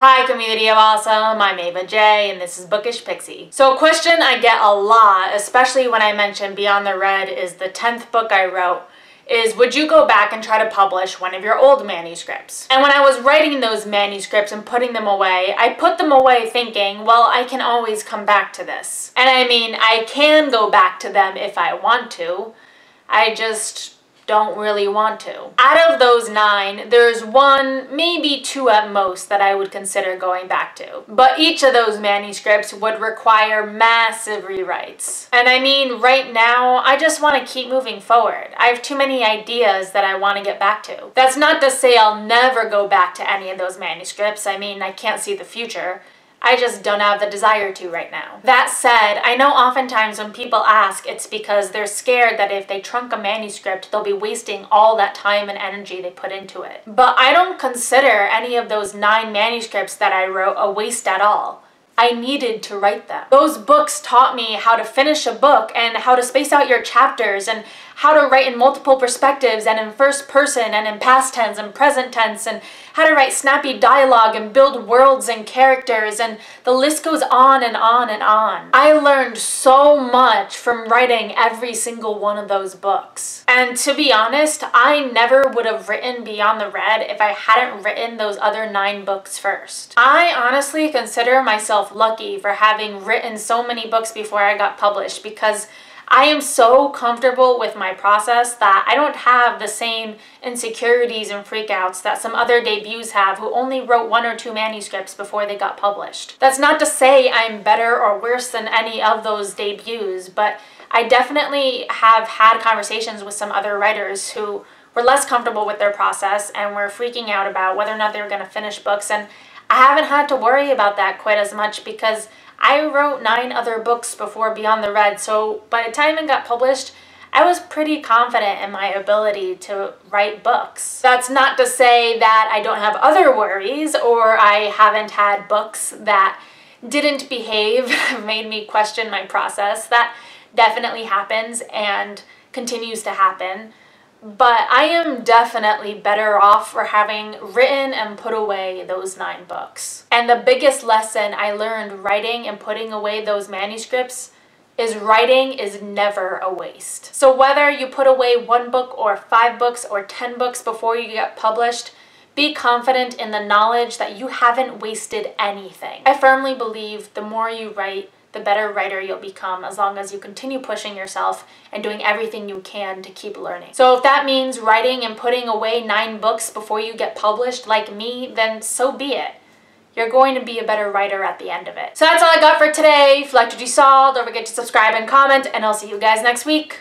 Hi community of awesome, I'm Ava J and this is Bookish Pixie. So a question I get a lot, especially when I mention Beyond the Red is the 10th book I wrote, is would you go back and try to publish one of your old manuscripts? And when I was writing those manuscripts and putting them away, I put them away thinking, well, I can always come back to this. And I mean, I can go back to them if I want to. I just don't really want to. Out of those 9, there's 1, maybe 2 at most that I would consider going back to. But each of those manuscripts would require massive rewrites. And I mean, right now, I just want to keep moving forward. I have too many ideas that I want to get back to. That's not to say I'll never go back to any of those manuscripts. I mean, I can't see the future. I just don't have the desire to right now. That said, I know oftentimes when people ask, it's because they're scared that if they trunk a manuscript, they'll be wasting all that time and energy they put into it. But I don't consider any of those 9 manuscripts that I wrote a waste at all. I needed to write them. Those books taught me how to finish a book and how to space out your chapters and how to write in multiple perspectives and in first person and in past tense and present tense and how to write snappy dialogue and build worlds and characters, and the list goes on and on and on. I learned so much from writing every single one of those books. And to be honest, I never would have written Beyond the Red if I hadn't written those other 9 books first. I honestly consider myself lucky for having written so many books before I got published, because I am so comfortable with my process that I don't have the same insecurities and freakouts that some other debuts have who only wrote 1 or 2 manuscripts before they got published. That's not to say I'm better or worse than any of those debuts, but I definitely have had conversations with some other writers who were less comfortable with their process and were freaking out about whether or not they were going to finish books, and I haven't had to worry about that quite as much because I wrote 9 other books before Beyond the Red, so by the time it got published, I was pretty confident in my ability to write books. That's not to say that I don't have other worries or I haven't had books that didn't behave, made me question my process. That definitely happens and continues to happen. But I am definitely better off for having written and put away those 9 books. And the biggest lesson I learned writing and putting away those manuscripts is writing is never a waste. So whether you put away 1 book or 5 books or 10 books before you get published, be confident in the knowledge that you haven't wasted anything. I firmly believe the more you write, the better writer you'll become, as long as you continue pushing yourself and doing everything you can to keep learning. So if that means writing and putting away 9 books before you get published like me, then so be it. You're going to be a better writer at the end of it. So that's all I got for today. If you liked what you saw, don't forget to subscribe and comment, and I'll see you guys next week.